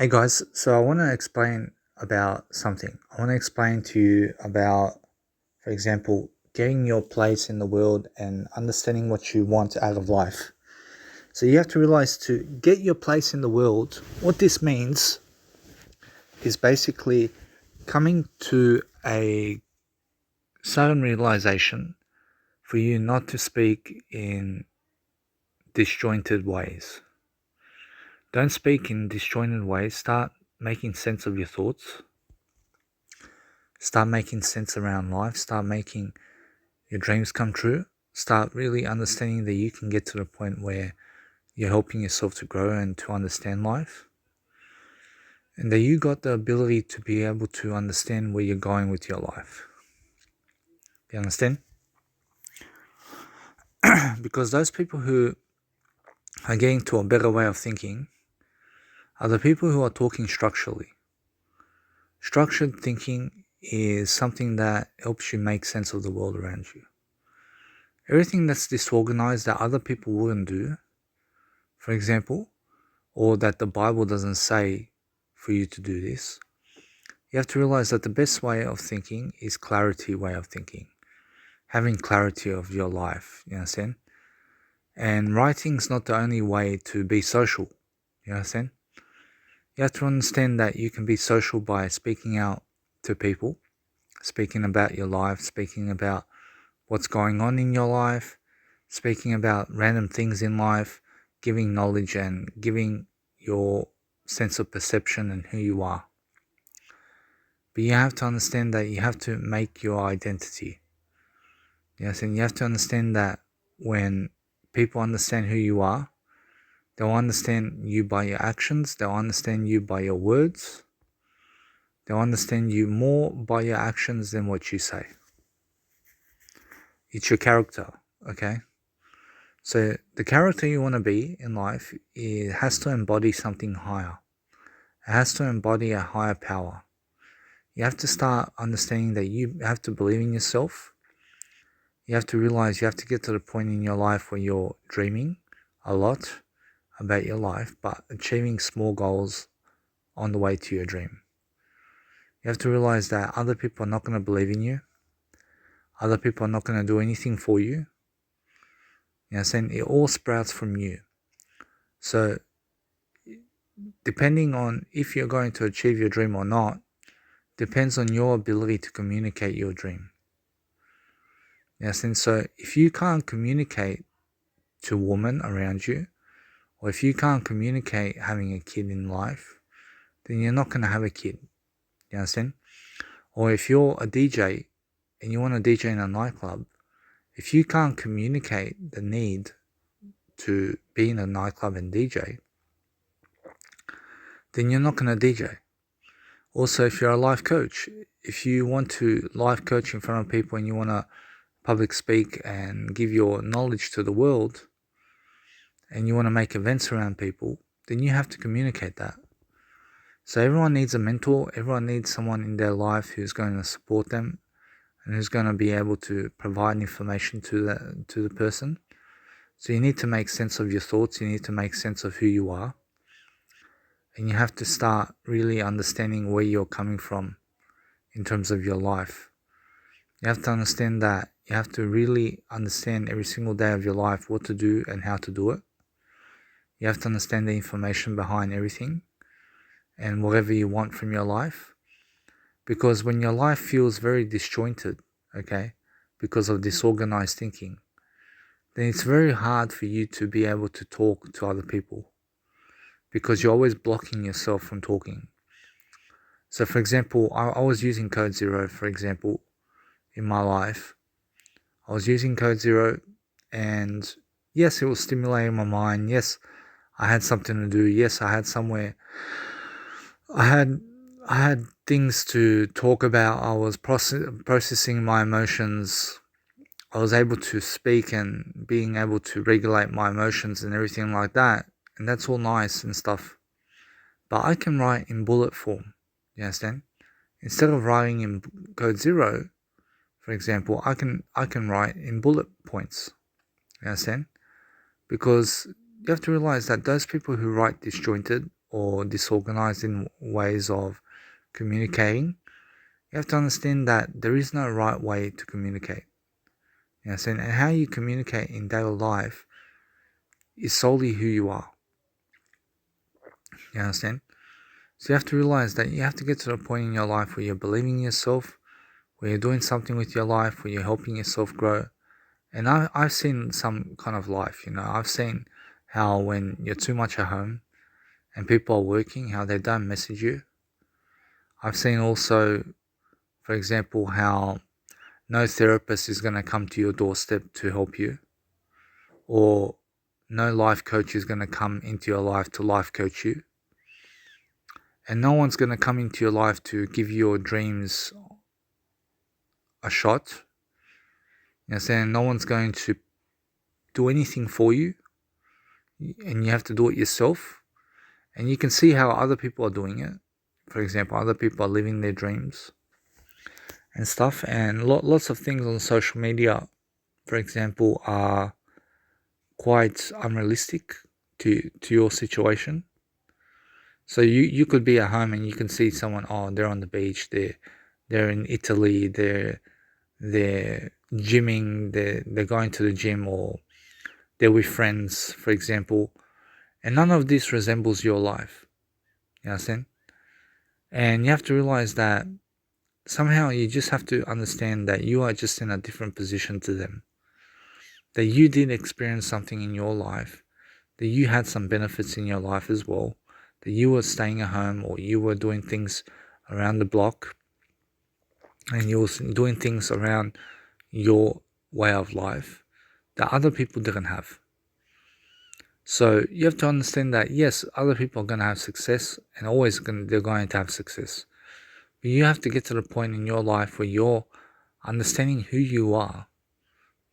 Hey guys, so I want to explain about something. I want to explain to you about, for example, getting your place in the world and understanding what you want out of life. So you have to realize to get your place in the world, what this means is basically coming to a sudden realization for you not to speak in disjointed ways. Don't speak in disjointed ways. Start making sense of your thoughts. Start making sense around life. Start making your dreams come true. Start really understanding that you can get to the point where you're helping yourself to grow and to understand life. And that you got the ability to be able to understand where you're going with your life. You understand? Because those people who are getting to a better way of thinking are the people who are talking structurally. Structured thinking is something that helps you make sense of the world around you. Everything that's disorganized that other people wouldn't do, for example, or that the Bible doesn't say for you to do this, you have to realize that the best way of thinking is clarity way of thinking. Having clarity of your life, you understand? And writing's not the only way to be social, you understand? You have to understand that you can be social by speaking out to people, speaking about your life, speaking about what's going on in your life, speaking about random things in life, giving knowledge and giving your sense of perception and who you are. But you have to understand that you have to make your identity. Yes, and you have to understand that when people understand who you are, they'll understand you by your actions, they'll understand you by your words, they'll understand you more by your actions than what you say. It's your character, okay? So the character you want to be in life, it has to embody something higher. It has to embody a higher power. You have to start understanding that you have to believe in yourself. You have to realize you have to get to the point in your life where you're dreaming a lot about your life, but achieving small goals on the way to your dream. You have to realize that other people are not going to believe in you. Other people are not going to do anything for you. You know what I'm saying? It all sprouts from you. So depending on if you're going to achieve your dream or not, depends on your ability to communicate your dream. Yes, and so if you can't communicate to women around you, or if you can't communicate having a kid in life, then you're not going to have a kid. You understand? Or if you're a DJ and you want to DJ in a nightclub, if you can't communicate the need to be in a nightclub and DJ, then you're not going to DJ. Also, if you're a life coach, if you want to life coach in front of people and you want to public speak and give your knowledge to the world, and you want to make events around people, then you have to communicate that. So everyone needs a mentor, everyone needs someone in their life who's going to support them and who's going to be able to provide information to the person. So you need to make sense of your thoughts, you need to make sense of who you are, and you have to start really understanding where you're coming from in terms of your life. You have to understand that you have to really understand every single day of your life what to do and how to do it. You have to understand the information behind everything and whatever you want from your life. Because when your life feels very disjointed, okay, because of disorganized thinking, then it's very hard for you to be able to talk to other people because you're always blocking yourself from talking. So for example, I was using Code Zero, for example, in my life. I was using Code Zero and yes, it was stimulating my mind. Yes, I had something to do. Yes, I had somewhere. I had things to talk about. I was processing my emotions. I was able to speak and being able to regulate my emotions and everything like that. And that's all nice and stuff. But I can write in bullet form. You understand? Instead of writing in Code Zero, for example, I can write in bullet points. You understand? Because you have to realize that those people who write disjointed, or disorganized in ways of communicating, you have to understand that there is no right way to communicate. You know, and how you communicate in daily life is solely who you are. You understand? So you have to realize that you have to get to the point in your life where you're believing in yourself, where you're doing something with your life, where you're helping yourself grow. And I've seen some kind of life, I've seen how when you're too much at home and people are working, how they don't message you. I've seen also, for example, how no therapist is going to come to your doorstep to help you, or no life coach is going to come into your life to life coach you, and no one's going to come into your life to give your dreams a shot. Saying no one's going to do anything for you, and you have to do it yourself. And you can see how other people are doing it. For example, other people are living their dreams and stuff, and lots of things on social media, for example, are quite unrealistic to your situation. So you could be at home and you can see someone, oh, they're on the beach, they're in Italy, they're gymming, they're going to the gym, or they're with friends, for example, and none of this resembles your life. You understand? And you have to realize that somehow you just have to understand that you are just in a different position to them. That you did experience something in your life, that you had some benefits in your life as well, that you were staying at home or you were doing things around the block and you were doing things around your way of life that other people didn't have. So you have to understand that yes, other people are going to have success and they're going to have success. But you have to get to the point in your life where you're understanding who you are.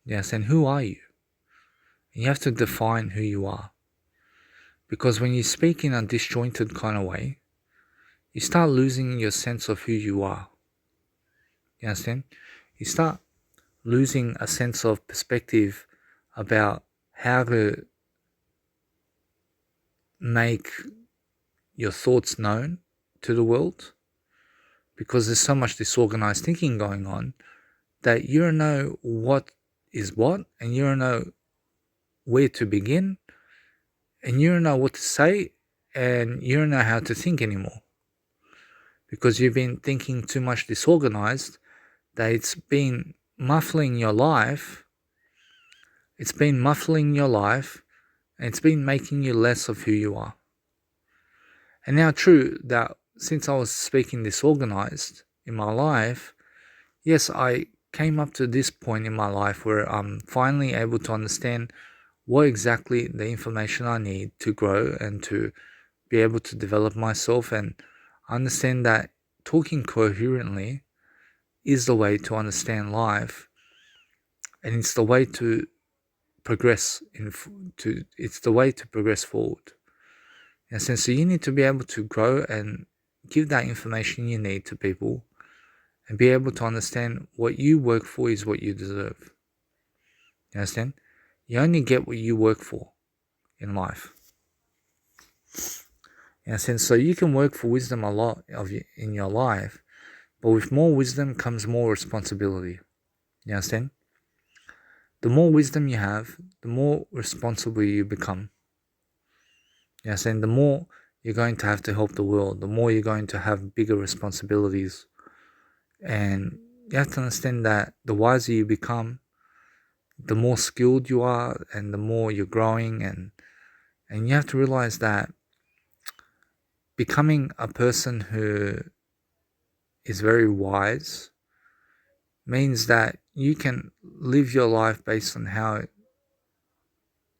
Yes, and who are you? And you have to define who you are. Because when you speak in a disjointed kind of way, you start losing your sense of who you are. You understand? You start losing a sense of perspective about how to make your thoughts known to the world, because there's so much disorganized thinking going on that you don't know what is what, and you don't know where to begin, and you don't know what to say, and you don't know how to think anymore, because you've been thinking too much disorganized that it's been muffling your life. It's been muffling your life, and it's been making you less of who you are. And now, true that since I was speaking disorganized in my life, yes, I came up to this point in my life where I'm finally able to understand what exactly the information I need to grow and to be able to develop myself, and understand that talking coherently is the way to understand life, and it's the way to progress it's the way to progress forward. And so you need to be able to grow and give that information you need to people, and be able to understand what you work for is what you deserve. You understand? You only get what you work for in life. You understand? So you can work for wisdom a lot in your life, but with more wisdom comes more responsibility. You understand? The more wisdom you have, the more responsible you become. You understand? The more you're going to have to help the world, the more you're going to have bigger responsibilities. And you have to understand that the wiser you become, the more skilled you are, and the more you're growing, and you have to realize that becoming a person who is very wise means that you can live your life based on how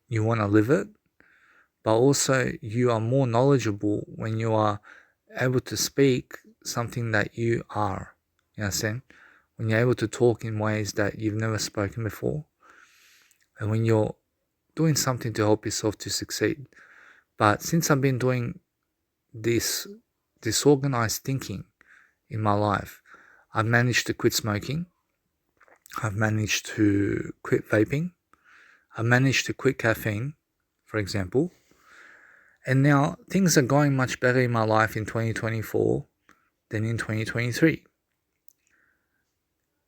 you want to live it, but also you are more knowledgeable when you are able to speak something that you are. You understand? When you're able to talk in ways that you've never spoken before, and when you're doing something to help yourself to succeed. But since I've been doing this disorganized thinking in my life, I've managed to quit smoking. I've managed to quit vaping. I've managed to quit caffeine, for example. And now things are going much better in my life in 2024 than in 2023.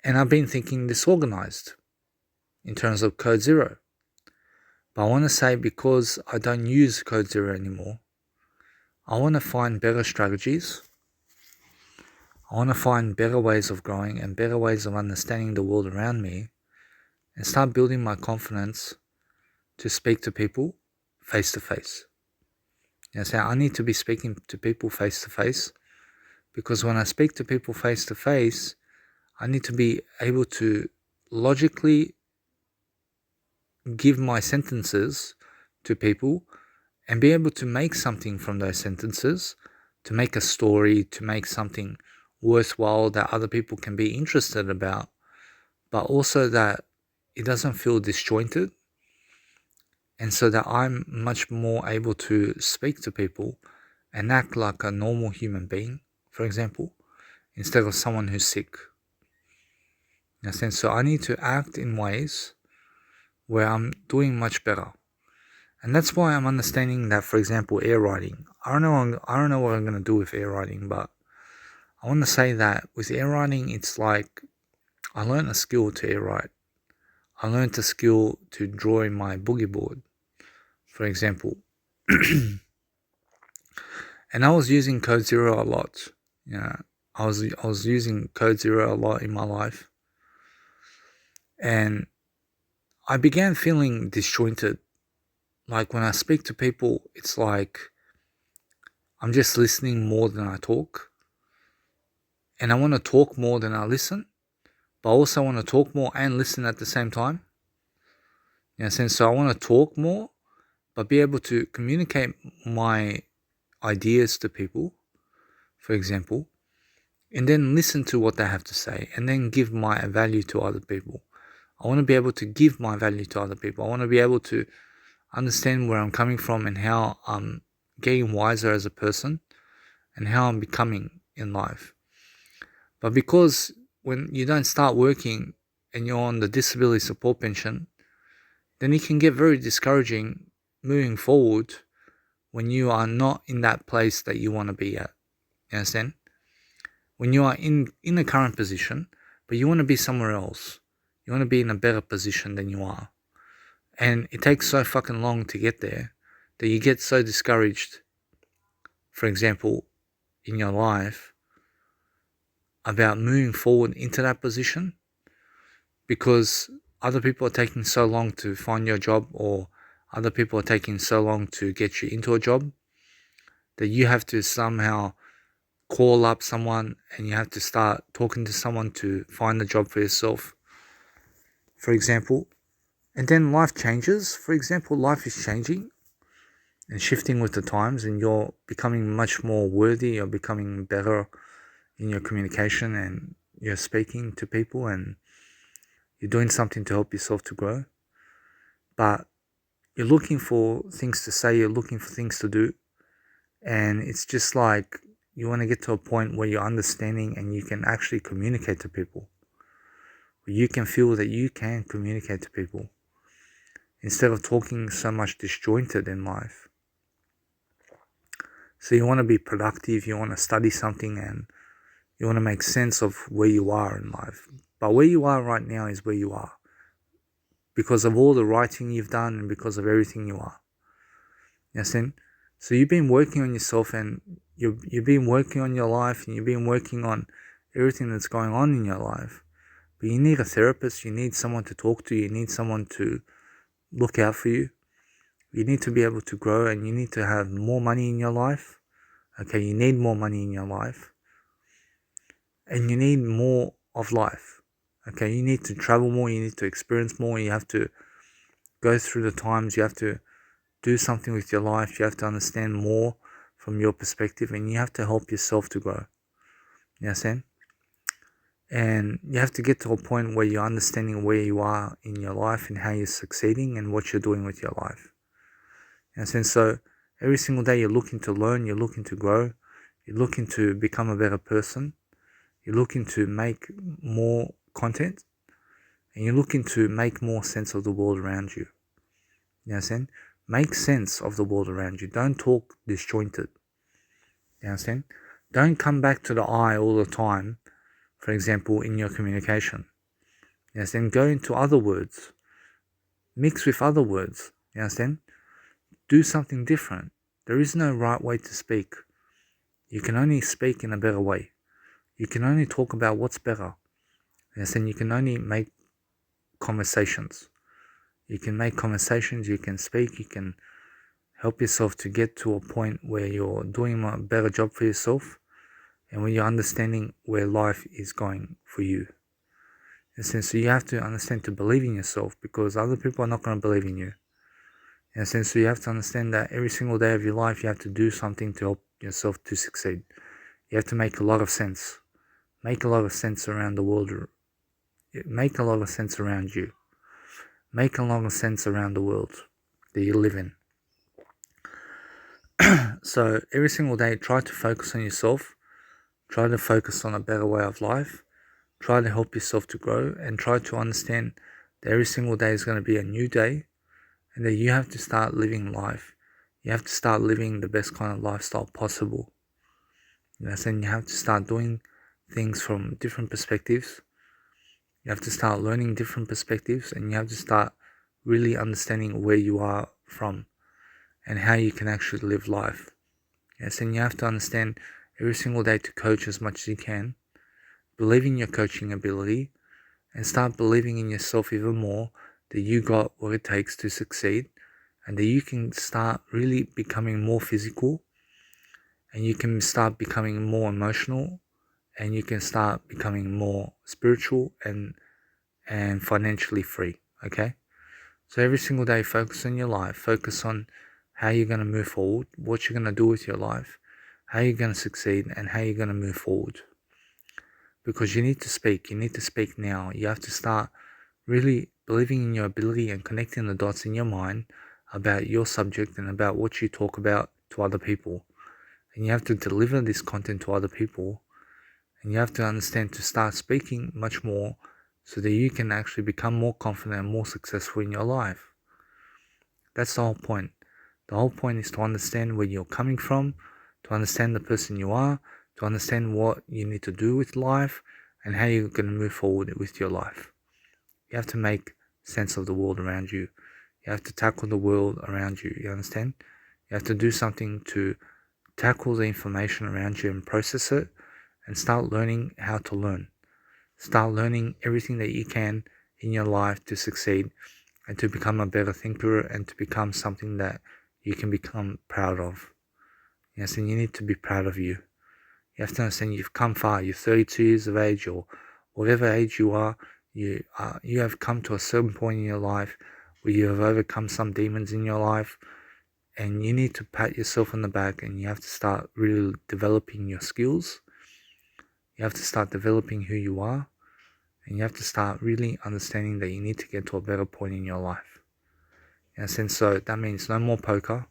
And I've been thinking disorganized in terms of Code Zero. But I want to say, because I don't use Code Zero anymore, I want to find better strategies. I want to find better ways of growing and better ways of understanding the world around me, and start building my confidence to speak to people face to face. So I need to be speaking to people face to face, because when I speak to people face to face, I need to be able to logically give my sentences to people and be able to make something from those sentences, to make a story, to make something worthwhile that other people can be interested about, but also that it doesn't feel disjointed, and so that I'm much more able to speak to people and act like a normal human being, for example, instead of someone who's sick. In a sense, so I need to act in ways where I'm doing much better. And that's why I'm understanding that, for example, air writing. I don't know what I'm going to do with air writing, but I want to say that with air writing, it's like I learned a skill to air write. I learned a skill to draw in my boogie board, for example. And I was using Code Zero a lot. I was using Code Zero a lot in my life. And I began feeling disjointed. Like when I speak to people, it's like I'm just listening more than I talk. And I want to talk more than I listen, but I also want to talk more and listen at the same time. So I want to talk more, but be able to communicate my ideas to people, for example, and then listen to what they have to say, and then give my value to other people. I want to be able to give my value to other people. I want to be able to understand where I'm coming from and how I'm getting wiser as a person and how I'm becoming in life. But because when you don't start working and you're on the disability support pension, then it can get very discouraging moving forward when you are not in that place that you want to be at. You understand? When you are in a current position, but you want to be somewhere else. You want to be in a better position than you are. And it takes so fucking long to get there that you get so discouraged, for example, in your life, about moving forward into that position, because other people are taking so long to find your job, or other people are taking so long to get you into a job, that you have to somehow call up someone and you have to start talking to someone to find a job for yourself, for example. And then life changes. For example, life is changing and shifting with the times, and you're becoming much more worthy, you're becoming better in your communication, and you're speaking to people, and you're doing something to help yourself to grow. But you're looking for things to say, you're looking for things to do, and it's just like you want to get to a point where you're understanding and you can actually communicate to people. You can feel that you can communicate to people instead of talking so much disjointed in life. So you want to be productive, you want to study something, and you want to make sense of where you are in life. But where you are right now is where you are, because of all the writing you've done and because of everything you are. You understand? So you've been working on yourself, and you've been working on your life, and you've been working on everything that's going on in your life. But you need a therapist, you need someone to talk to, you need someone to look out for you. You need to be able to grow, and you need to have more money in your life. Okay, you need more money in your life. And you need more of life. Okay, you need to travel more, you need to experience more, you have to go through the times, you have to do something with your life, you have to understand more from your perspective, and you have to help yourself to grow. You understand? And you have to get to a point where you're understanding where you are in your life and how you're succeeding and what you're doing with your life. You understand? So every single day you're looking to learn, you're looking to grow, you're looking to become a better person, you're looking to make more content, and you're looking to make more sense of the world around you. You understand? Make sense of the world around you. Don't talk disjointed. You understand? Don't come back to the I all the time, for example, in your communication. You understand? Go into other words. Mix with other words. You understand? Do something different. There is no right way to speak. You can only speak in a better way. You can only talk about what's better. You understand? You can only make conversations. You can make conversations, you can speak, you can help yourself to get to a point where you're doing a better job for yourself and when you're understanding where life is going for you. So you have to understand to believe in yourself because other people are not going to believe in you. So you have to understand that every single day of your life you have to do something to help yourself to succeed. You have to make a lot of sense. Make a lot of sense around the world. Make a lot of sense around you. Make a lot of sense around the world that you live in. So every single day, try to focus on yourself. Try to focus on a better way of life. Try to help yourself to grow and try to understand that every single day is going to be a new day and that you have to start living life. You have to start living the best kind of lifestyle possible. And you have to start doing things from different perspectives. You have to start learning different perspectives and you have to start really understanding where you are from and how you can actually live life. And you have to understand every single day to coach as much as you can, believe in your coaching ability, and start believing in yourself even more that you got what it takes to succeed and that you can start really becoming more physical and you can start becoming more emotional and you can start becoming more spiritual and financially free, okay? So every single day, focus on your life, focus on how you're going to move forward, what you're going to do with your life, how you're going to succeed, and how you're going to move forward. Because you need to speak now. You have to start really believing in your ability and connecting the dots in your mind about your subject and about what you talk about to other people. And you have to deliver this content to other people. And you have to understand to start speaking much more so that you can actually become more confident and more successful in your life. That's the whole point. The whole point is to understand where you're coming from, to understand the person you are, to understand what you need to do with life, and how you're going to move forward with your life. You have to make sense of the world around you. You have to tackle the world around you, you understand? You have to do something to tackle the information around you and process it, and start learning how to learn. Start learning everything that you can in your life to succeed and to become a better thinker and to become something that you can become proud of. Yes, and you need to be proud of you. You have to understand you've come far. You're 32 years of age or whatever age you are, you have come to a certain point in your life where you have overcome some demons in your life, and you need to pat yourself on the back and you have to start really developing your skills. You have to start developing who you are, and you have to start really understanding that you need to get to a better point in your life. And so that means no more poker.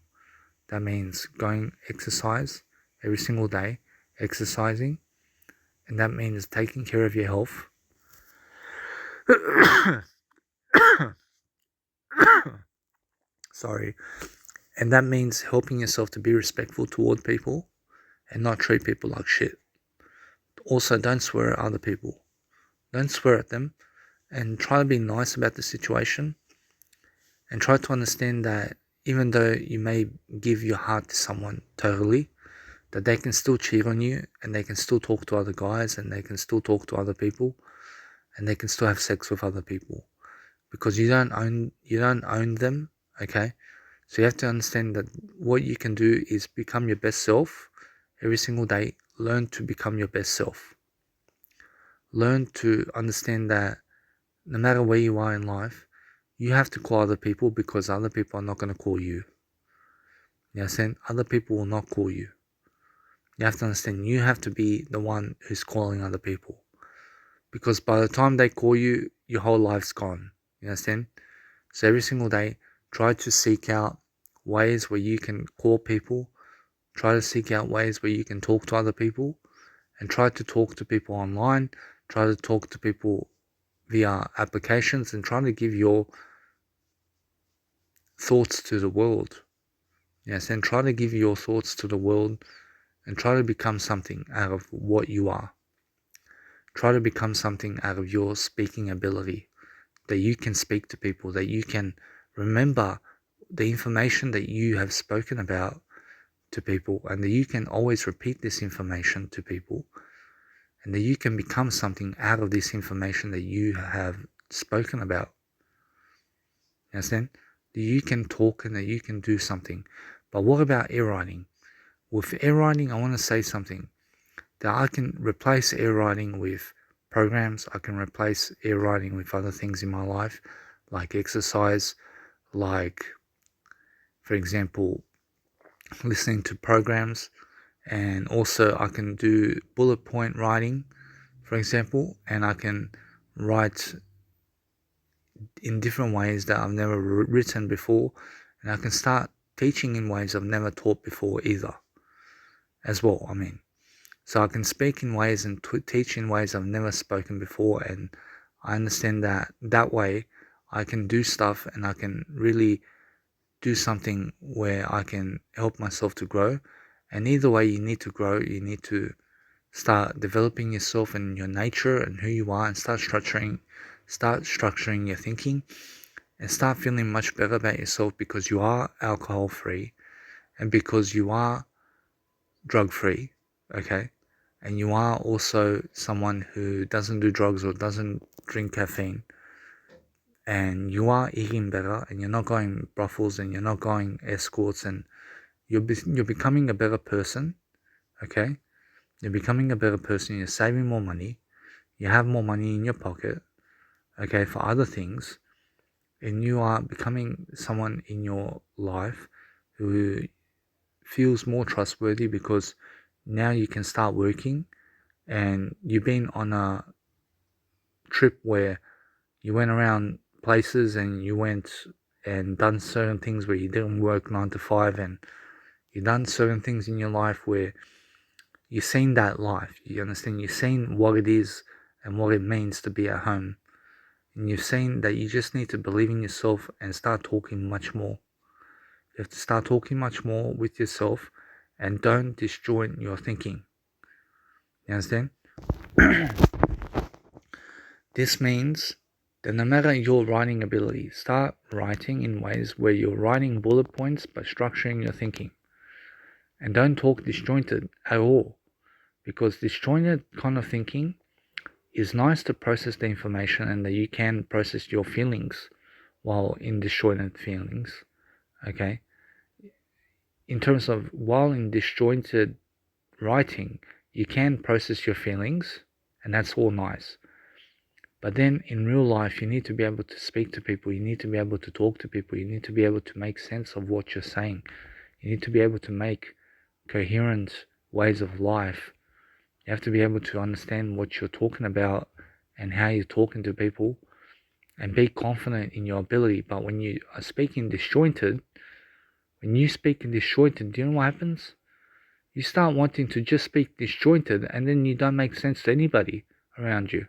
That means going exercise every single day, exercising, and that means taking care of your health. Sorry. And that means helping yourself to be respectful toward people and not treat people like shit. Also, don't swear at other people. Don't swear at them, and try to be nice about the situation, and try to understand that even though you may give your heart to someone totally, that they can still cheat on you and they can still talk to other guys and they can still talk to other people and they can still have sex with other people because you don't own them, okay? So you have to understand that what you can do is become your best self every single day. Learn to become your best self. Learn to understand that no matter where you are in life, you have to call other people because other people are not going to call you. You understand? Other people will not call you. You have to understand you have to be the one who's calling other people. Because by the time they call you, your whole life's gone. You understand? So every single day, try to seek out ways where you can call people. Try to seek out ways where you can talk to other people. And try to talk to people online. Try to talk to people via applications and try to give your thoughts to the world. Yes, and try to give your thoughts to the world and try to become something out of what you are. Try to become something out of your speaking ability, that you can speak to people, that you can remember the information that you have spoken about to people, and that you can always repeat this information to people, and that you can become something out of this information that you have spoken about. Understand? That you can talk and that you can do something. But what about air writing? With air writing, I want to say something, that I can replace air writing with programs. I can replace air writing with other things in my life, like exercise, like, for example, listening to programs. And also I can do bullet point writing, for example, and I can write in different ways that I've never written before, and I can start teaching in ways I've never taught before either, as well. So I can speak in ways and teach in ways I've never spoken before, and I understand that way I can do stuff and I can really do something where I can help myself to grow. And either way, you need to grow. You need to start developing yourself and your nature and who you are, and start structuring your thinking, and start feeling much better about yourself, because you are alcohol free and because you are drug free, okay? And you are also someone who doesn't do drugs or doesn't drink caffeine, and you are eating better, and you're not going brothels and you're not going escorts, and you're becoming a better person, okay? You're becoming a better person. You're saving more money. You have more money in your pocket, okay, for other things, and you are becoming someone in your life who feels more trustworthy, because now you can start working, and you've been on a trip where you went around places and you went and done certain things where you didn't work 9 to 5, and you've done certain things in your life where you've seen that life. You understand? You've seen what it is and what it means to be at home. And you've seen that you just need to believe in yourself and start talking much more. You have to start talking much more with yourself, and don't disjoint your thinking. You understand? This means that no matter your writing ability, start writing in ways where you're writing bullet points but structuring your thinking. And don't talk disjointed at all, because disjointed kind of thinking is nice to process the information, and that you can process your feelings while in disjointed feelings, okay? In terms of while in disjointed writing, you can process your feelings, and that's all nice. But then in real life, you need to be able to speak to people. You need to be able to talk to people. You need to be able to make sense of what you're saying. You need to be able to make coherent ways of life. You have to be able to understand what you're talking about and how you're talking to people, and be confident in your ability. But when you are speaking disjointed, do you know what happens? You start wanting to just speak disjointed, and then you don't make sense to anybody around you.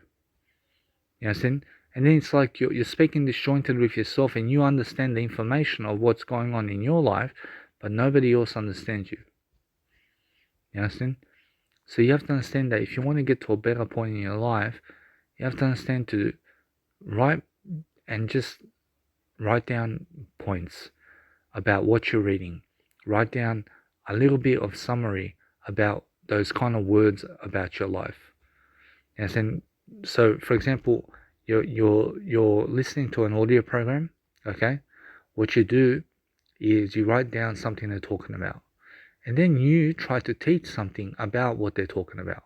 You understand? And then it's like you're speaking disjointed with yourself, and you understand the information of what's going on in your life, but nobody else understands you. You understand? So you have to understand that if you want to get to a better point in your life, you have to understand to write down points about what you're reading. Write down a little bit of summary about those kind of words about your life. Yes, and so for example, you're listening to an audio program, okay? What you do is you write down something they're talking about, and then you try to teach something about what they're talking about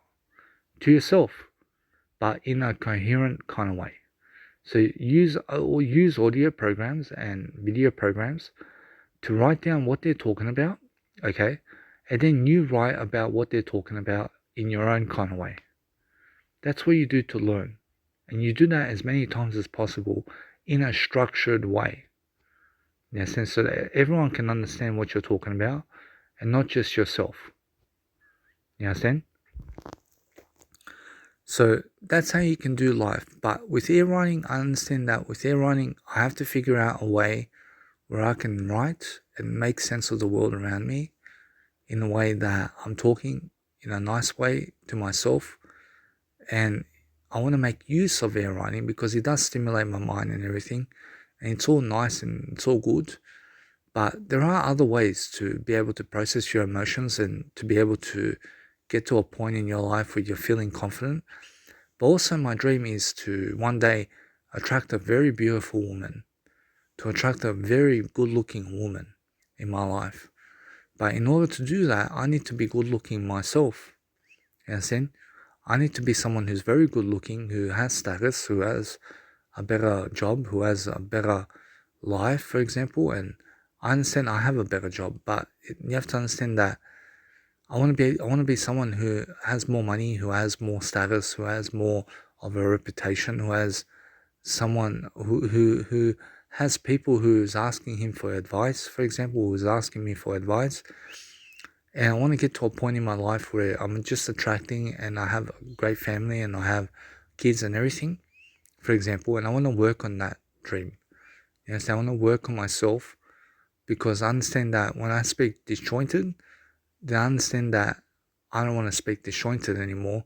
to yourself, but in a coherent kind of way. So use audio programs and video programs to write down what they're talking about, okay? And then you write about what they're talking about in your own kind of way. That's what you do to learn. And you do that as many times as possible in a structured way. In a sense, so that everyone can understand what you're talking about, and not just yourself. You understand? So that's how you can do life. But with air writing, I understand that with air writing, I have to figure out a way where I can write and make sense of the world around me in a way that I'm talking in a nice way to myself. And I want to make use of air writing because it does stimulate my mind and everything. And it's all nice and it's all good. But there are other ways to be able to process your emotions and to be able to get to a point in your life where you're feeling confident. But also my dream is to one day attract a very beautiful woman, to attract a very good looking woman in my life. But in order to do that, I need to be good looking myself. You understand? I need to be someone who's very good looking, who has status, who has a better job, who has a better life, for example. And I understand I have a better job, but you have to understand that I want to be someone who has more money, who has more status, who has more of a reputation, who has someone who has people who's asking him for advice, for example, who's asking me for advice. And I want to get to a point in my life where I'm just attracting and I have a great family and I have kids and everything, for example, and I want to work on that dream. Yes, I want to work on myself because I understand that when I speak disjointed, then I understand that I don't want to speak disjointed anymore.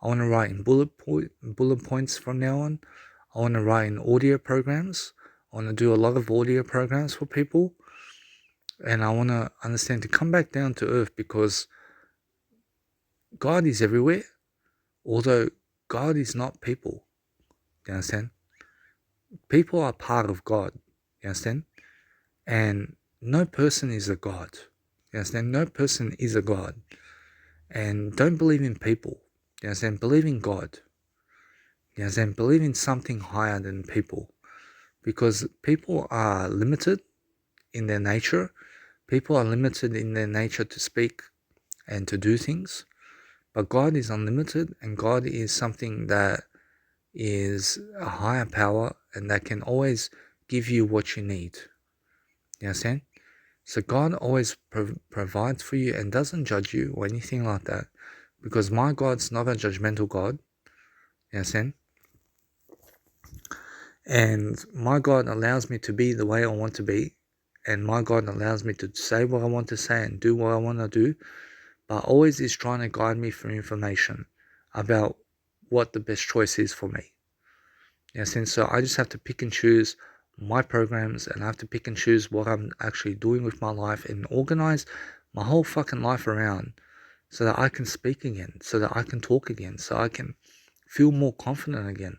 I want to write in bullet points from now on. I want to write in audio programs. I want to do a lot of audio programs for people. And I want to understand to come back down to earth because God is everywhere, although God is not people. You understand? People are part of God. You understand? And no person is a God. You understand? No person is a God. And don't believe in people. You understand? Believe in God. You understand? Believe in something higher than people. Because people are limited in their nature. People are limited in their nature to speak and to do things. But God is unlimited, and God is something that is a higher power and that can always give you what you need. You understand? So God always provides for you and doesn't judge you or anything like that. Because my God's not a judgmental God. You understand? And my God allows me to be the way I want to be. And my God allows me to say what I want to say and do what I want to do. But always is trying to guide me for information about what the best choice is for me. Yes, and so I just have to pick and choose my programs and I have to pick and choose what I'm actually doing with my life and organize my whole fucking life around so that I can speak again, so that I can talk again, so I can feel more confident again.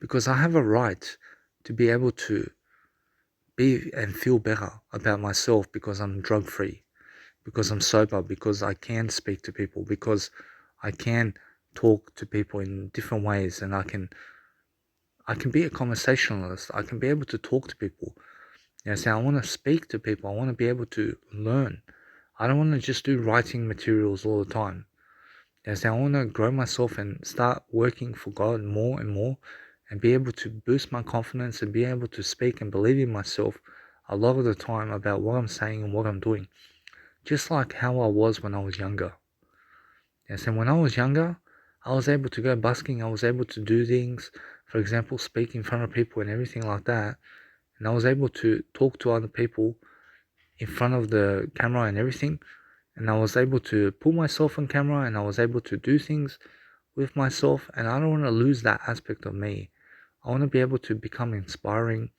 Because I have a right to be able to be and feel better about myself because I'm drug free, because I'm sober, because I can speak to people, because I can talk to people in different ways and I can be a conversationalist. I can be able to talk to people. So I want to speak to people. I want to be able to learn. I don't want to just do writing materials all the time. So I want to grow myself and start working for God more and more and be able to boost my confidence and be able to speak and believe in myself a lot of the time about what I'm saying and what I'm doing. Just like how I was when I was younger. So when I was younger, I was able to go busking. I was able to do things, for example, speak in front of people and everything like that. And I was able to talk to other people in front of the camera and everything. And I was able to put myself on camera and I was able to do things with myself. And I don't want to lose that aspect of me. I want to be able to become inspiring.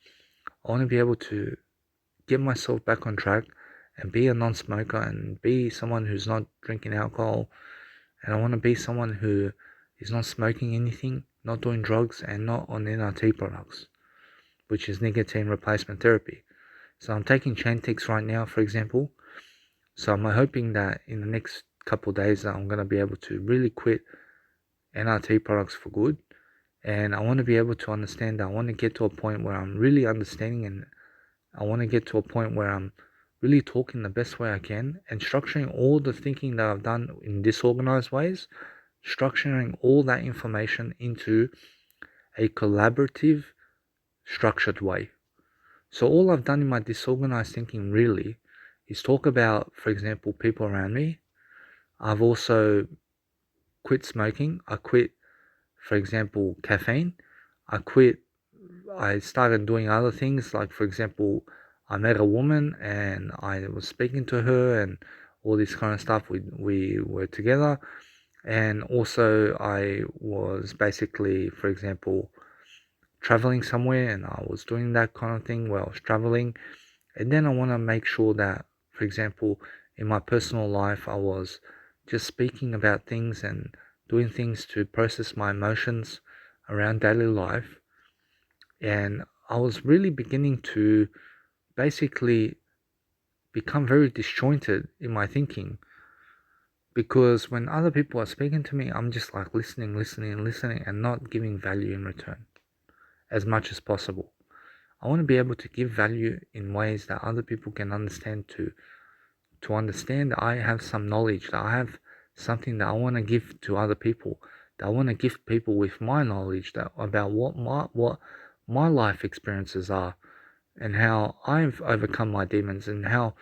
I want to be able to get myself back on track and be a non-smoker and be someone who's not drinking alcohol. And I want to be someone who is not smoking anything, not doing drugs, and not on NRT products, which is nicotine replacement therapy. So I'm taking Chantix right now, for example. So I'm hoping that in the next couple of days I'm going to be able to really quit NRT products for good. And I want to be able to understand that I want to get to a point where I'm really understanding and I want to get to a point where I'm really talking the best way I can and structuring all the thinking that I've done in disorganized ways, structuring all that information into a collaborative, structured way. So all I've done in my disorganized thinking really is talk about, for example, people around me. I've also quit smoking. I quit, for example, caffeine. I started doing other things, like, for example, I met a woman and I was speaking to her and all this kind of stuff. We were together, and also I was basically, for example, traveling somewhere, and I was doing that kind of thing while I was traveling. And then I want to make sure that, for example, in my personal life, I was just speaking about things and doing things to process my emotions around daily life. And I was really beginning to basically become very disjointed in my thinking, because when other people are speaking to me, I'm just like listening, and not giving value in return as much as possible. I want to be able to give value in ways that other people can understand, to understand that I have some knowledge, that I have something that I want to give to other people, that I want to give people with my knowledge that about what my life experiences are, and how I've overcome my demons, and how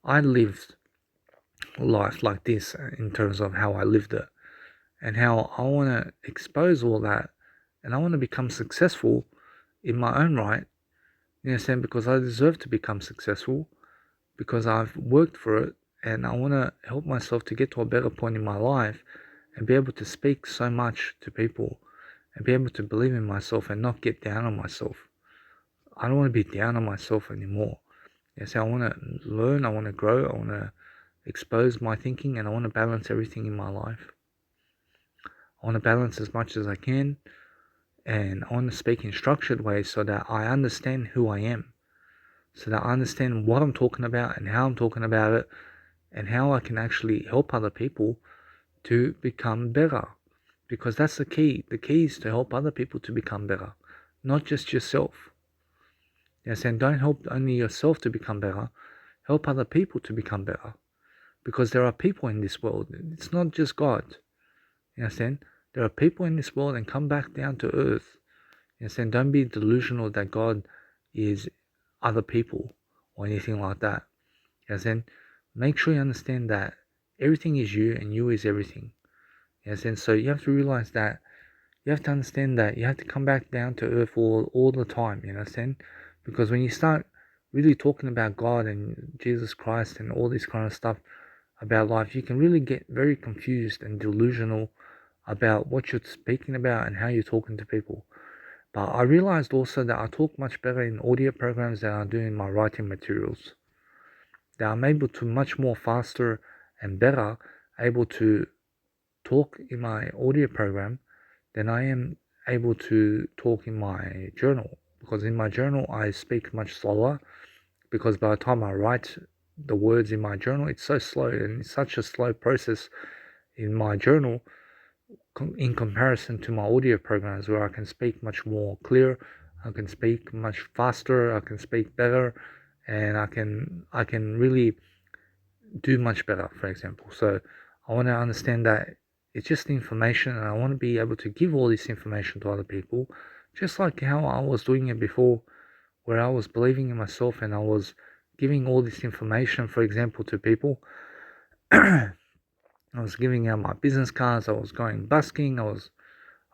I lived life like this in terms of how I lived it, and how I want to expose all that, and I want to become successful in my own right. You understand? Because I deserve to become successful, because I've worked for it, and I want to help myself to get to a better point in my life and be able to speak so much to people and be able to believe in myself and not get down on myself. I don't want to be down on myself anymore. Yes, I want to learn, I want to grow, I want to expose my thinking, and I want to balance everything in my life. I want to balance as much as I can, and I want to speak in structured ways so that I understand who I am, so that I understand what I'm talking about and how I'm talking about it, and how I can actually help other people to become better. Because that's the key. The key is to help other people to become better, not just yourself. Yes, and don't help only yourself to become better, help other people to become better. Because there are people in this world. It's not just God. You understand? There are people in this world, and come back down to earth. You understand? Don't be delusional that God is other people or anything like that. You understand? Make sure you understand that everything is you and you is everything. You understand? So you have to realize that, you have to understand that you have to come back down to earth all the time. You understand? Because when you start really talking about God and Jesus Christ and all this kind of stuff about life, you can really get very confused and delusional about what you're speaking about and how you're talking to people. But I realized also that I talk much better in audio programs than I do in my writing materials. That I'm able to much more faster and better able to talk in my audio program than I am able to talk in my journal. Because in my journal I speak much slower, because by the time I write the words in my journal, it's so slow, and it's such a slow process in my journal in comparison to my audio programs, where I can speak much more clear, I can speak much faster, I can speak better, and I can really do much better, for example. So I want to understand that it's just information, and I want to be able to give all this information to other people, just like how I was doing it before, where I was believing in myself and I was giving all this information, for example, to people. I was giving out my business cards, I was going busking, I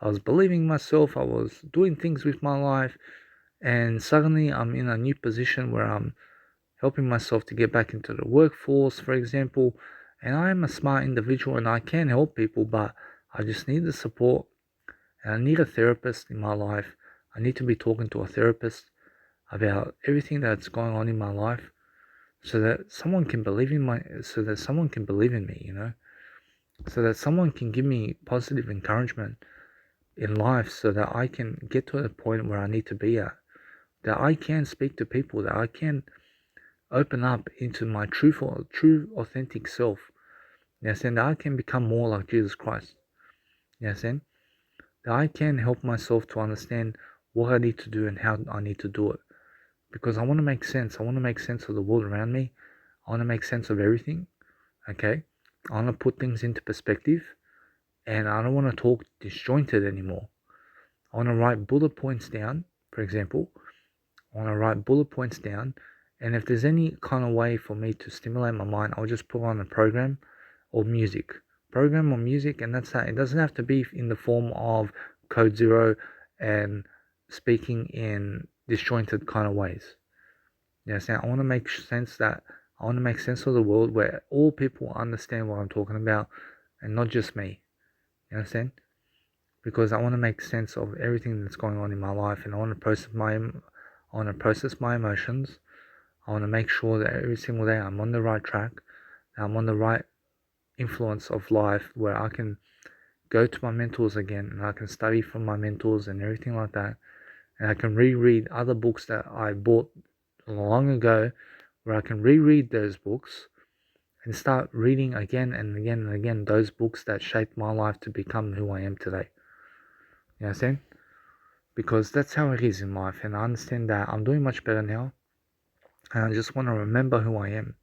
was believing myself, I was doing things with my life, and suddenly I'm in a new position where I'm helping myself to get back into the workforce, for example, and I am a smart individual and I can help people, but I just need the support, and I need a therapist in my life. I need to be talking to a therapist about everything that's going on in my life, so that someone can believe in me, so that someone can give me positive encouragement in life, so that I can get to the point where I need to be at, that I can speak to people, that I can open up into my true authentic self. Yes, and that I can become more like Jesus Christ. Yes, and that I can help myself to understand what I need to do and how I need to do it. Because I want to make sense. I want to make sense of the world around me. I want to make sense of everything. Okay? I want to put things into perspective, and I don't want to talk disjointed anymore. I want to write bullet points down, for example. I want to write bullet points down, and if there's any kind of way for me to stimulate my mind, I'll just put on a program or music. Program or music, and that's that. It doesn't have to be in the form of code zero and speaking in disjointed kind of ways. Yes, and I want to make sense of the world where all people understand what I'm talking about, and not just me. You understand? Because I want to make sense of everything that's going on in my life, and I want to process my emotions. I want to make sure that every single day I'm on the right track, that I'm on the right influence of life, where I can go to my mentors again, and I can study from my mentors and everything like that, and I can reread other books that I bought long ago, where I can reread those books and start reading again and again and again those books that shaped my life to become who I am today. You know what I'm saying? Because that's how it is in life, and I understand that I'm doing much better now, and I just want to remember who I am.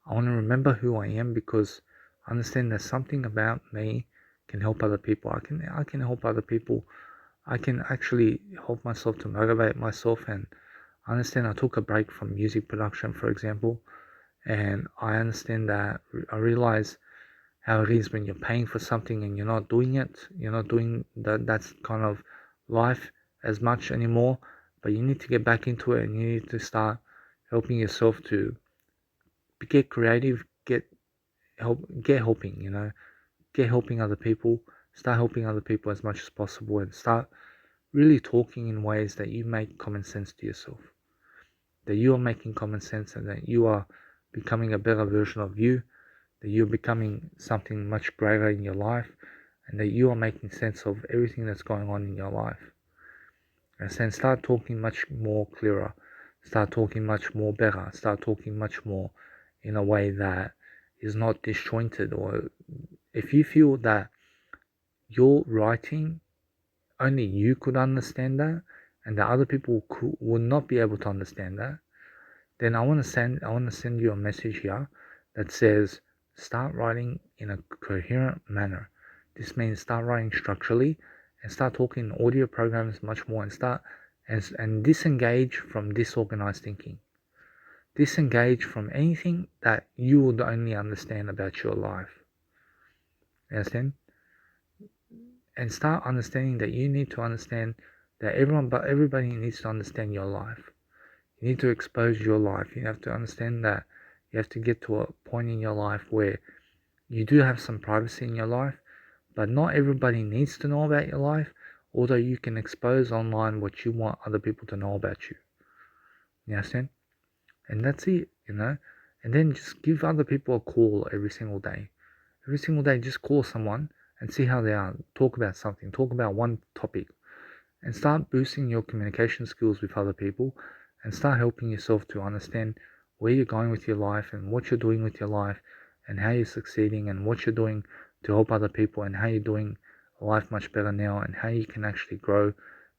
I want to remember who I am because I understand that something about me can help other people. I can help other people. I can actually help myself to motivate myself, and I understand I took a break from music production, for example, and I understand that I realize how it is when you're paying for something and you're not doing it. You're not doing that's kind of life as much anymore, but you need to get back into it, and you need to start helping yourself to get creative, get helping, get helping other people, start helping other people as much as possible, and start really talking in ways that you make common sense to yourself, that you are making common sense, and that you are becoming a better version of you, that you're becoming something much greater in your life, and that you are making sense of everything that's going on in your life. And then start talking much more clearer, start talking much more better, start talking much more in a way that is not disjointed. Or if you feel that your writing, only you could understand that, and that other people would not be able to understand that, then I want to send you a message here that says start writing in a coherent manner. This means start writing structurally, and start talking in audio programs much more, and disengage from disorganized thinking. Disengage from anything that you would only understand about your life. You understand? And start understanding that you need to understand that everybody needs to understand your life. You need to expose your life. You have to understand that you have to get to a point in your life where you do have some privacy in your life, but not everybody needs to know about your life, although you can expose online what you want other people to know about you. You understand? And that's it, And then just give other people a call every single day. Every single day, just call someone and see how they are. Talk about something. Talk about one topic. And start boosting your communication skills with other people, and start helping yourself to understand where you're going with your life, and what you're doing with your life, and how you're succeeding, and what you're doing to help other people, and how you're doing life much better now, and how you can actually grow,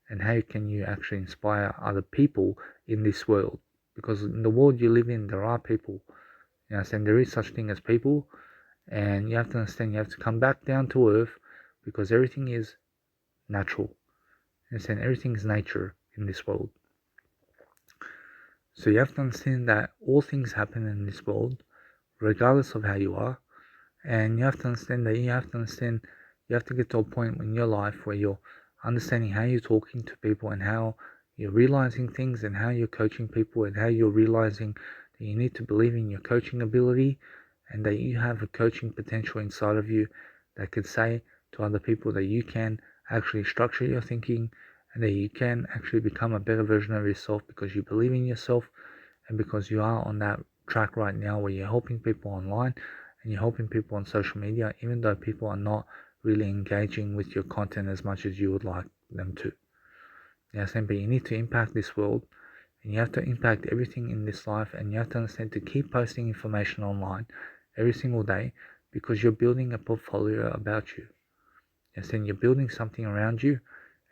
and how can you actually inspire other people in this world. Because in the world you live in, there are people. And there is such thing as people, and you have to understand you have to come back down to earth, because everything is natural. And everything is nature in this world. So you have to understand that all things happen in this world, regardless of how you are. And you have to understand that you have to get to a point in your life where you're understanding how you're talking to people, and how you're realizing things, and how you're coaching people, and how you're realizing that you need to believe in your coaching ability, and that you have a coaching potential inside of you that could say to other people that you can actually structure your thinking, and that you can actually become a better version of yourself, because you believe in yourself, and because you are on that track right now where you're helping people online, and you're helping people on social media, even though people are not really engaging with your content as much as you would like them to. Yes, but you need to impact this world, and you have to impact everything in this life, and you have to understand to keep posting information online every single day, because you're building a portfolio about you. Yes, and you're building something around you,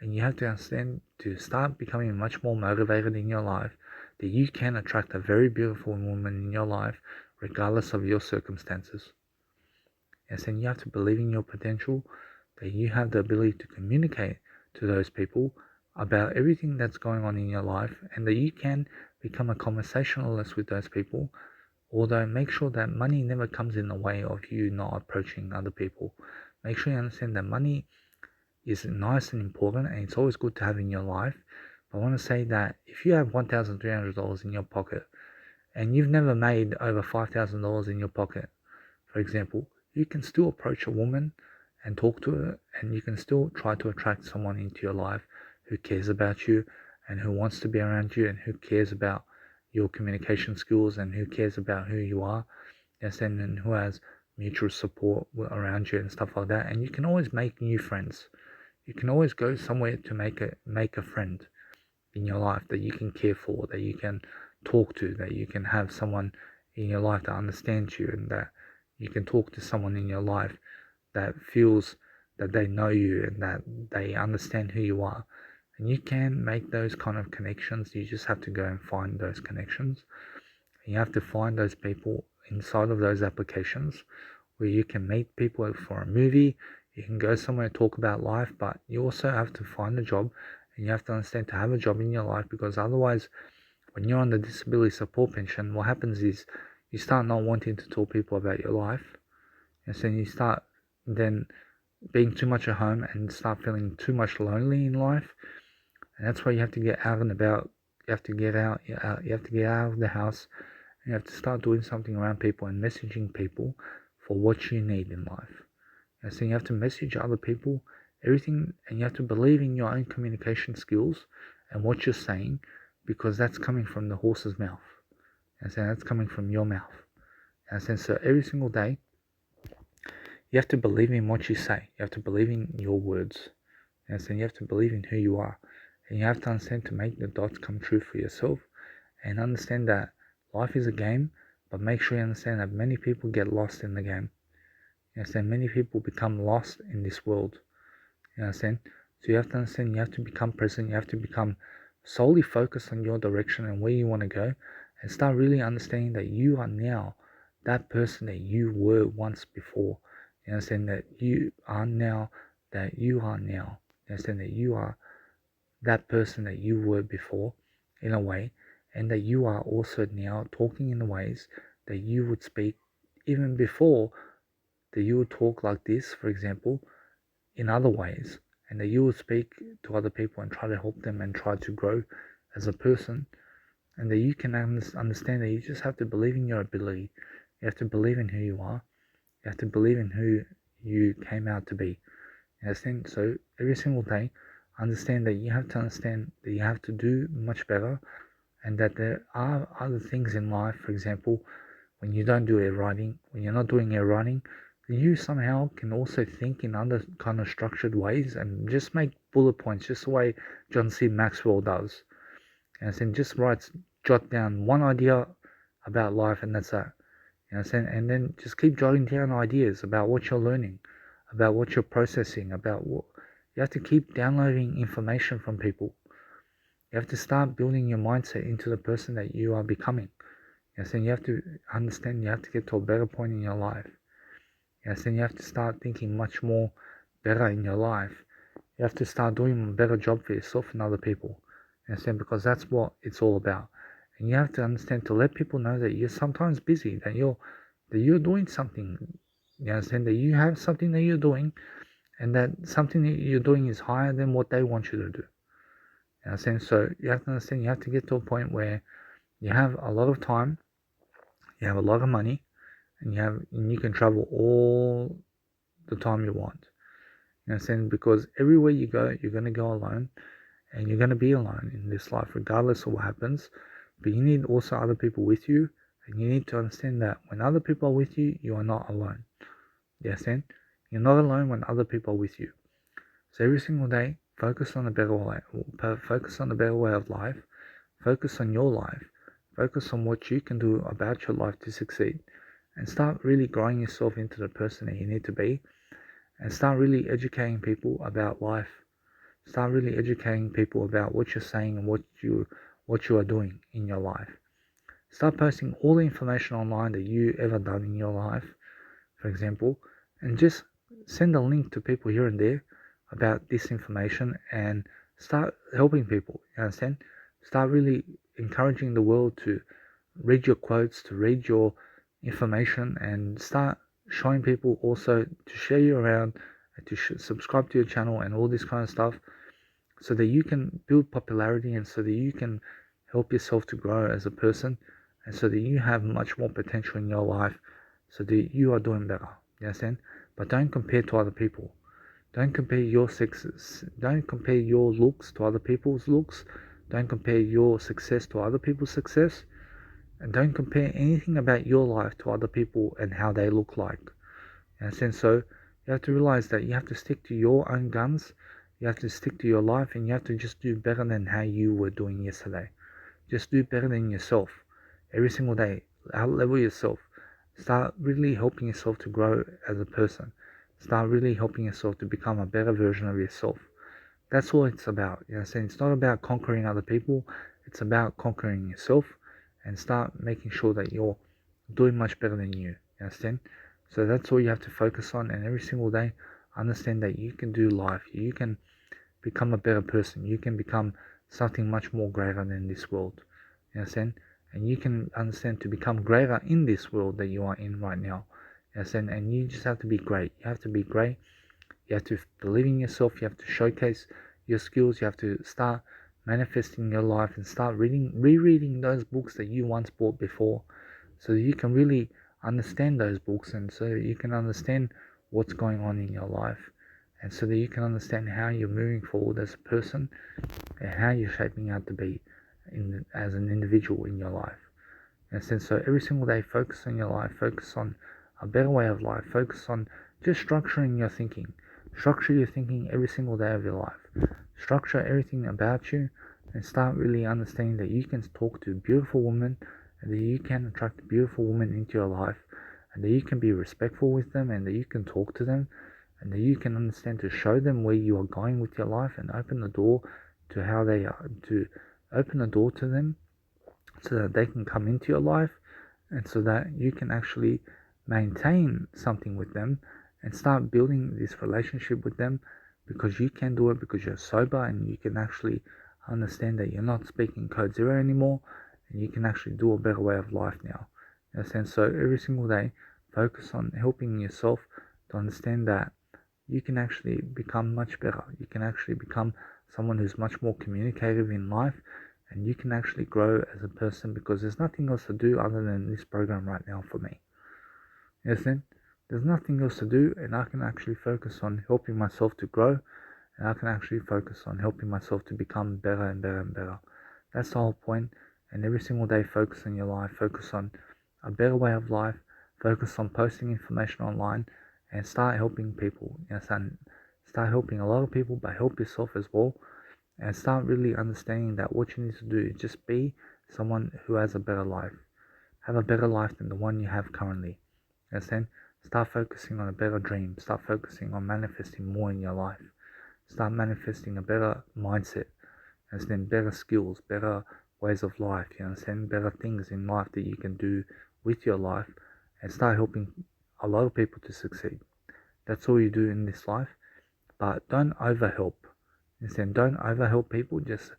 and you have to understand to start becoming much more motivated in your life, that you can attract a very beautiful woman in your life regardless of your circumstances. Yes, and you have to believe in your potential, that you have the ability to communicate to those people about everything that's going on in your life, and that you can become a conversationalist with those people. Although make sure that money never comes in the way of you not approaching other people. Make sure you understand that money is nice and important, and it's always good to have in your life, I want to say that if you have $1,300 in your pocket and you've never made over $5,000 in your pocket, for example, you can still approach a woman and talk to her, and you can still try to attract someone into your life who cares about you and who wants to be around you and who cares about your communication skills and who cares about who you are, yes, and who has mutual support around you and stuff like that. And you can always make new friends. You can always go somewhere to make a friend in your life that you can care for, that you can talk to, that you can have someone in your life that understands you, and that you can talk to someone in your life that feels that they know you and that they understand who you are. And you can make those kind of connections. You just have to go and find those connections. You have to find those people inside of those applications where you can meet people for a movie. You can go somewhere and talk about life, but you also have to find a job, and you have to understand to have a job in your life, because otherwise, when you're on the disability support pension, what happens is you start not wanting to tell people about your life, and so you start then being too much at home and start feeling too much lonely in life. And that's why you have to get out and about. You have to get out. You have to get out of the house. And you have to start doing something around people and messaging people for what you need in life. And so you have to message other people everything, and you have to believe in your own communication skills and what you're saying, because that's coming from the horse's mouth. And so that's coming from your mouth. And so every single day, you have to believe in what you say. You have to believe in your words. And so you have to believe in who you are. And you have to understand to make the dots come true for yourself, and understand that life is a game, but make sure you understand that many people get lost in the game. You understand? Many people become lost in this world. You understand? So you have to understand, you have to become present. You have to become solely focused on your direction and where you want to go, and start really understanding that you are now that person that you were once before. You understand that you are now that you are now. You understand that you are that person that you were before in a way, and that you are also now talking in the ways that you would speak even before, that you would talk like this, for example, in other ways, and that you would speak to other people and try to help them and try to grow as a person, and that you can understand that you just have to believe in your ability. You have to believe in who you are. You have to believe in who you came out to be. You understand? So every single day, understand that you have to understand that you have to do much better, and that there are other things in life. For example, when you don't do air writing, when you're not doing air writing, you somehow can also think in other kind of structured ways and just make bullet points, just the way John C. Maxwell does. And then just jot down one idea about life, and that's that. You know, and then just keep jotting down ideas about what you're learning, about what you're processing, about what you have to keep downloading information from people. You have to start building your mindset into the person that you are becoming. Yes, and you have to understand you have to get to a better point in your life. Yes, and you have to start thinking much more better in your life. You have to start doing a better job for yourself and other people. Understand? Because that's what it's all about. And you have to understand to let people know that you're sometimes busy, that you're doing something. You understand that you have something that you're doing, and that something that you're doing is higher than what they want you to do. You understand? So you have to understand you have to get to a point where you have a lot of time, you have a lot of money, and you can travel all the time you want. You understand? Because everywhere you go, you're gonna go alone, and you're gonna be alone in this life, regardless of what happens. But you need also other people with you, and you need to understand that when other people are with you, you are not alone. You understand? You're not alone when other people are with you. So every single day, focus on a better way. Focus on a better way of life. Focus on your life. Focus on what you can do about your life to succeed, and start really growing yourself into the person that you need to be, and start really educating people about life. Start really educating people about what you're saying and what you are doing in your life. Start posting all the information online that you ever done in your life, for example, and just send a link to people here and there about this information, and start helping people. You understand? Start really encouraging the world to read your quotes, to read your information, and start showing people also to share you around, and to subscribe to your channel and all this kind of stuff, so that you can build popularity, and so that you can help yourself to grow as a person, and so that you have much more potential in your life, so that you are doing better. You understand? But don't compare to other people. Don't compare your success. Don't compare your looks to other people's looks. Don't compare your success to other people's success. And don't compare anything about your life to other people and how they look like. You understand? So you have to realize that you have to stick to your own guns. You have to stick to your life, and you have to just do better than how you were doing yesterday. Just do better than yourself every single day. Out-level yourself. Start really helping yourself to grow as a person. Start really helping yourself to become a better version of yourself. That's all it's about. You know what I'm saying? It's not about conquering other people. It's about conquering yourself, and start making sure that you're doing much better than you. You understand? So that's all you have to focus on, and every single day, understand that you can do life. You can become a better person. You can become something much more greater than this world. You understand? And you can understand to become greater in this world that you are in right now. You understand? And you just have to be great. You have to be great. You have to believe in yourself. You have to showcase your skills. You have to start manifesting your life, and start rereading those books that you once bought before, so that you can really understand those books, and so that you can understand what's going on in your life, and so that you can understand how you're moving forward as a person, and how you're shaping out to be as an individual in your life. And so every single day, focus on your life, focus on a better way of life, focus on just structuring your thinking. Structure your thinking every single day of your life. Structure everything about you, and start really understanding that you can talk to beautiful women, and that you can attract beautiful women into your life, and that you can be respectful with them, and that you can talk to them, and that you can understand to show them where you are going with your life, and open the door to how they are, to open the door to them, so that they can come into your life, and so that you can actually maintain something with them, and start building this relationship with them, because you can do it, because you're sober, and you can actually understand that you're not speaking code zero anymore, and you can actually do a better way of life now. In a sense, so every single day, focus on helping yourself to understand that you can actually become much better. You can actually become someone who's much more communicative in life, and you can actually grow as a person, because there's nothing else to do other than this program right now for me. You understand? There's nothing else to do, and I can actually focus on helping myself to grow, and I can actually focus on helping myself to become better and better and better. That's the whole point. And every single day, focus on your life, focus on a better way of life, focus on posting information online, and start helping people. You understand? Start helping a lot of people, but help yourself as well, and start really understanding that what you need to do is just be someone who has a better life. Have a better life than the one you have currently. Understand? Start focusing on a better dream. Start focusing on manifesting more in your life. Start manifesting a better mindset. Understand? Better skills, better ways of life. You understand? Better things in life that you can do with your life, and start helping a lot of people to succeed. That's all you do in this life. But don't overhelp. Understand? Don't overhelp people. Just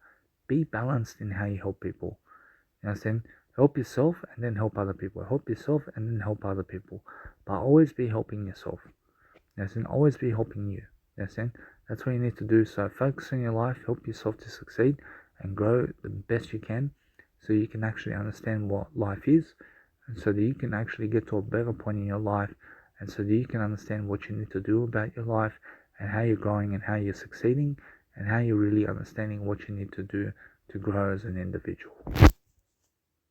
be balanced in how you help people. You understand? Help yourself and then help other people. Help yourself and then help other people. But always be helping yourself. You understand? Always be helping you. You understand? That's what you need to do. So focus on your life, help yourself to succeed and grow the best you can, so you can actually understand what life is, and so that you can actually get to a better point in your life, and so that you can understand what you need to do about your life, and how you're growing, and how you're succeeding, and how you're really understanding what you need to do to grow as an individual.